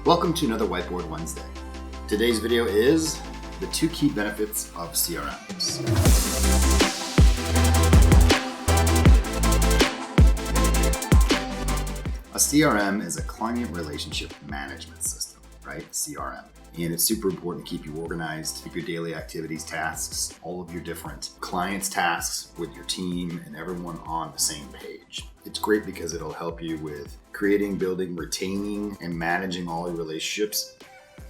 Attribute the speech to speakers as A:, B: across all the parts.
A: Welcome to another Whiteboard Wednesday. Today's video is the 2 key benefits of CRMs. A CRM is a client relationship management system, right? CRM. And it's super important to keep you organized, keep your daily activities, tasks, all of your different clients' tasks with your team and everyone on the same page. It's great because it'll help you with creating, building, retaining, and managing all your relationships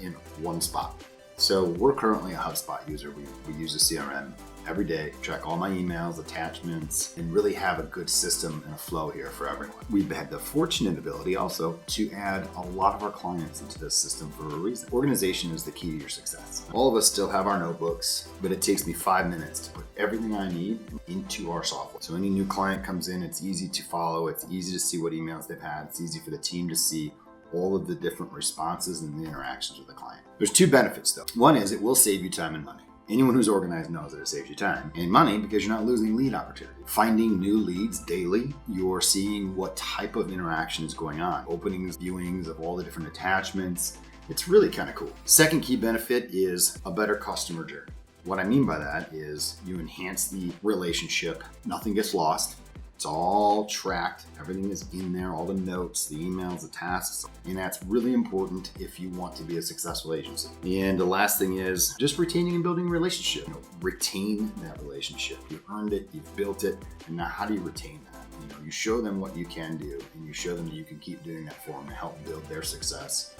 A: in one spot. So we're currently a HubSpot user. We use a CRM every day, track all my emails, attachments, and really have a good system and a flow here for everyone. We've had the fortunate ability also to add a lot of our clients into this system for a reason. Organization is the key to your success. All of us still have our notebooks, but it takes me 5 minutes to put everything I need into our software. So any new client comes in, it's easy to follow, it's easy to see what emails they've had, it's easy for the team to see all of the different responses and the interactions with the client. There's 2 benefits though. One is it will save you time and money. Anyone who's organized knows that it saves you time and money because you're not losing lead opportunity. Finding new leads daily, you're seeing what type of interaction is going on. Openings, viewings of all the different attachments. It's really kind of cool. Second key benefit is a better customer journey. What I mean by that is you enhance the relationship. Nothing gets lost. It's all tracked. Everything is in there, all the notes, the emails, the tasks. And that's really important if you want to be a successful agency. And the last thing is just retaining and building a relationship. Retain that relationship. You've earned it, you've built it, and now how do you retain that? You show them what you can do, and you show them that you can keep doing that for them to help build their success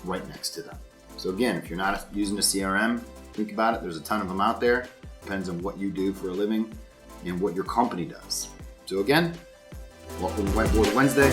A: right next to them. So again, if you're not using a CRM, think about it. There's a ton of them out there. Depends on what you do for a living and what your company does. So again, welcome to Whiteboard Wednesday.